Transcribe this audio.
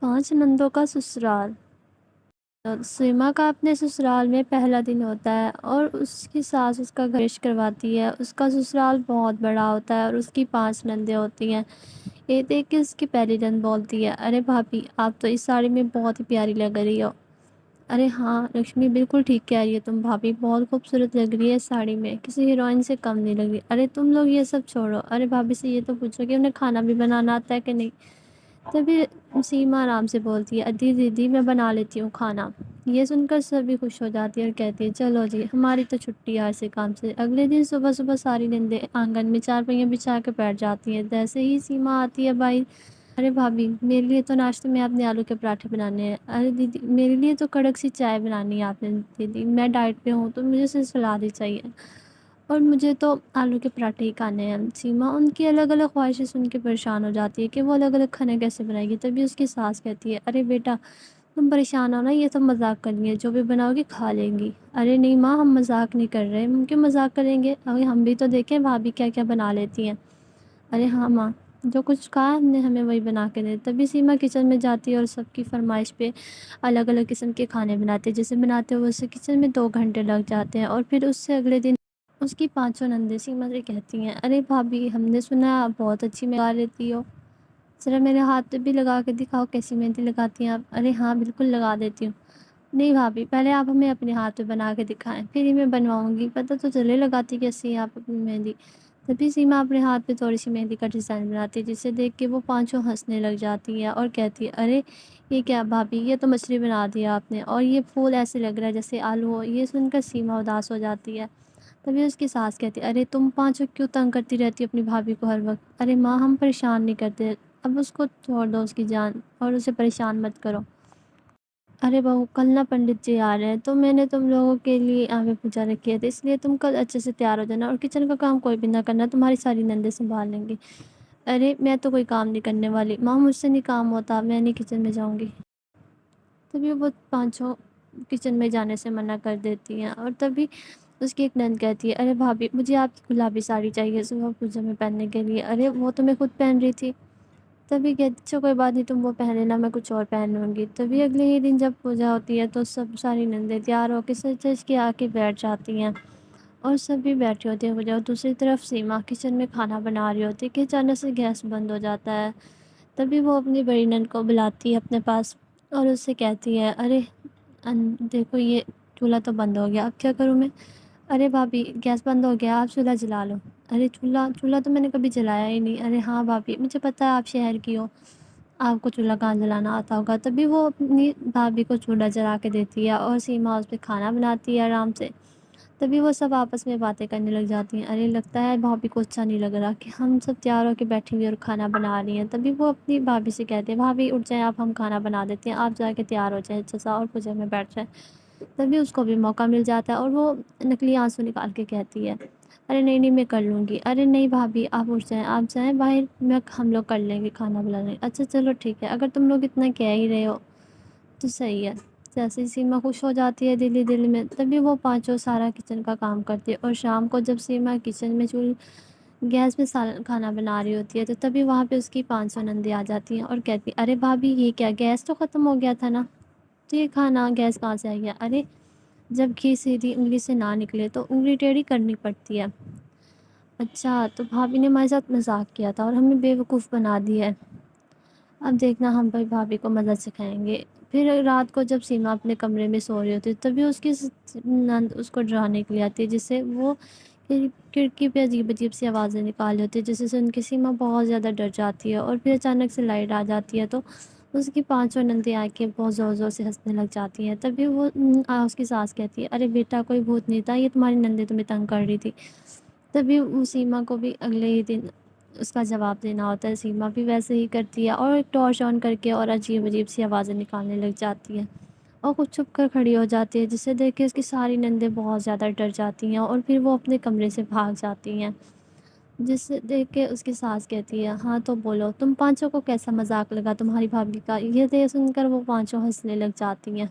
5 नंदों का ससुराल। सीमा का अपने ससुराल में पहला दिन होता है और उसकी सास उसका घर प्रवेश करवाती है। उसका ससुराल बहुत बड़ा होता है और उसकी 5 नंदें होती हैं। ये देख के उसकी पहली नंद बोलती है, अरे भाभी, आप तो इस साड़ी में बहुत ही प्यारी लग रही हो। अरे हाँ लक्ष्मी, बिल्कुल ठीक कह रही हो तुम भाभी, बहुत खूबसूरत लग रही है इस साड़ी में, किसी हीरोइन से कम नहीं लग रही। अरे तुम लोग ये सब छोड़ो, अरे भाभी से ये तो पूछो कि उन्हें खाना भी बनाना आता है कि नहीं। तभी सीमा आराम से बोलती है, अदी दीदी मैं बना लेती हूँ खाना। ये सुनकर सभी खुश हो जाती है और कहती है, चलो जी, हमारी तो छुट्टी है ऐसे काम से। अगले दिन सुबह सुबह सारी नंदे आंगन में चारपाइयाँ बिछा के बैठ जाती हैं। जैसे ही सीमा आती है, भाई, अरे भाभी, मेरे लिए तो नाश्ते में आपने आलू के पराठे बनाने हैं। अरे दीदी, मेरे लिए तो कड़क सी चाय बनानी है आपने। दीदी, मैं डाइट पे हूँ तो मुझे सिर्फ सलाद ही चाहिए और मुझे तो आलू के पराठे ही खाने हैं। सीमा उनकी अलग अलग ख्वाहिशें सुन के परेशान हो जाती है कि वो अलग अलग खाने कैसे बनाएगी। तभी उसकी सास कहती है, अरे बेटा, तुम परेशान हो ना, ये सब मजाक कर रही है, जो भी बनाओगी खा लेंगी। अरे नहीं माँ, हम मजाक नहीं कर रहे, हम क्यों मजाक करेंगे, अभी हम भी तो देखें भाभी क्या क्या बना लेती हैं। अरे हाँ माँ, जो कुछ कहा हमने हमें वही बना के दे। तभी सीमा किचन में जाती है और सबकी फरमाइश पे अलग अलग किस्म के खाने बनाते हैं। जैसे बनाते हुए उसे किचन में 2 घंटे लग जाते हैं। और फिर उससे अगले दिन उसकी 5 नंदे सीमा से कहती हैं, अरे भाभी, हमने सुना आप बहुत अच्छी लगा लेती हो, ज़रा मेरे हाथ पे भी लगा के दिखाओ कैसी मेहंदी लगाती हैं आप। अरे हाँ बिल्कुल लगा देती हूँ। नहीं भाभी, पहले आप हमें अपने हाथ पे बना के दिखाएं, फिर ही मैं बनवाऊंगी, पता तो चले लगाती कैसी है आप अपनी मेहंदी। तभी सीमा अपने हाथ पे थोड़ी सी मेहंदी का डिज़ाइन बनाती है, जिसे देख के वो पांचों हंसने लग जाती है और कहती है, अरे ये क्या भाभी, ये तो मछली बना दिया आपने, और ये फूल ऐसे लग रहा है जैसे आलू हो। ये सुनकर सीमा उदास हो जाती है। तभी उसकी सास कहती है, अरे तुम पांचों क्यों तंग करती रहती हो अपनी भाभी को हर वक्त। अरे माँ, हम परेशान नहीं करते, अब उसको छोड़ दो उसकी जान, और उसे परेशान मत करो। अरे बहू, कल ना पंडित जी आ रहे हैं, तो मैंने तुम लोगों के लिए आगे पूजा रखी है, तो इसलिए तुम कल अच्छे से तैयार हो जाना और किचन का काम कोई भी ना करना, तुम्हारी सारी नंदे संभाल लेंगी। अरे मैं तो कोई काम नहीं करने वाली माँ, मुझसे नहीं काम होता, मैं नहीं किचन में जाऊंगी। तभी वो पांचों किचन में जाने से मना कर देती हैं। और तभी उसकी एक नंद कहती है, अरे भाभी, मुझे आपकी गुलाबी साड़ी चाहिए सुबह पूजा में पहनने के लिए। अरे वो तो मैं खुद पहन रही थी। तभी कहती, अच्छा कोई बात नहीं, तुम वो पहन लेना, मैं कुछ और पहन लूँगी। तभी अगले ही दिन जब पूजा होती है तो सब सारी नंदें तैयार होकर सज धज के आके बैठ जाती हैं और सभी बैठी होती हैं पूजा। और दूसरी तरफ सीमा किचन में खाना बना रही होती है कि अचानक से गैस बंद हो जाता है। तभी वो अपनी बड़ी नंद को बुलाती है अपने पास और उससे कहती है, अरे देखो, ये चूल्हा तो बंद हो गया, अब क्या करूँ मैं। अरे भाभी, गैस बंद हो गया, आप चूल्हा जला लो। अरे चूल्हा चूल्हा तो मैंने कभी जलाया ही नहीं। अरे हाँ भाभी, मुझे पता है आप शहर की हो, आपको चूल्हा कहाँ जलाना आता होगा। तभी वो अपनी भाभी को चूल्हा जला के देती है और सीमा उस पे खाना बनाती है आराम से। तभी वो सब आपस में बातें करने लग जाती हैं। अरे लगता है भाभी को अच्छा नहीं लग रहा कि हम सब तैयार होकर बैठी हुई और खाना बना रही हैं। तभी वो अपनी भाभी से कहते हैं, भाभी उठ जाएं आप, हम खाना बना देते हैं, आप जाके तैयार हो जाएं अच्छा सा और पूजा में बैठ जाएं। तभी उसको भी मौका मिल जाता है और वो नकली आंसू निकाल के कहती है, अरे नहीं नहीं, मैं कर लूँगी। अरे नहीं भाभी, आप उठ जाएं, आप जाएं बाहर, मैं हम लोग कर लेंगे खाना बना लेंगे। अच्छा चलो ठीक है, अगर तुम लोग इतना कह ही रहे हो तो सही है। जैसे ही सीमा खुश हो जाती है दिल ही दिल में, तभी वो पांचों सारा किचन का काम करती है। और शाम को जब सीमा किचन में चूल गैस पे खाना बना रही होती है, तो तभी वहाँ पे उसकी 500 नंदी आ जाती हैं और कहती, अरे भाभी, ये क्या, गैस तो ख़त्म हो गया था ना, तो ये खाना गैस कहाँ से आ गया। अरे जब घी सीधी उंगली से ना निकले तो उंगली टेढ़ी करनी पड़ती है। अच्छा, तो भाभी ने हमारे साथ मजाक किया था और हमें बेवकूफ़ बना दिया है। अब देखना, हम भाई भाभी को मज़ा सिखाएंगे। फिर रात को जब सीमा अपने कमरे में सो रही होती है, तभी उसकी नंद उसको डराने के लिए आती है, जिससे वो खिड़की पे अजीब अजीब सी आवाज़ें निकाल रही होती है, जिससे सुन के सीमा बहुत ज़्यादा डर जाती है। और फिर अचानक से लाइट आ जाती है तो उसकी पांचों नंदी आके बहुत ज़ोर ज़ोर से हंसने लग जाती हैं। तभी वो उसकी सास कहती है, अरे बेटा, कोई भूत नहीं था, ये तुम्हारी नंदी तुम्हें तंग कर रही थी। तभी वो सीमा को भी अगले ही दिन उसका जवाब देना होता है। सीमा भी वैसे ही करती है और एक टॉर्च ऑन करके और अजीब अजीब सी आवाज़ें निकालने लग जाती है और कुछ छुप कर खड़ी हो जाती है, जिसे देख के उसकी सारी नंदें बहुत ज़्यादा डर जाती हैं और फिर वो अपने कमरे से भाग जाती हैं। जिसे देख के उसकी सास कहती है, हाँ तो बोलो, तुम पांचों को कैसा मजाक लगा तुम्हारी भाभी का। ये देख सुनकर वो पांचों हंसने लग जाती हैं।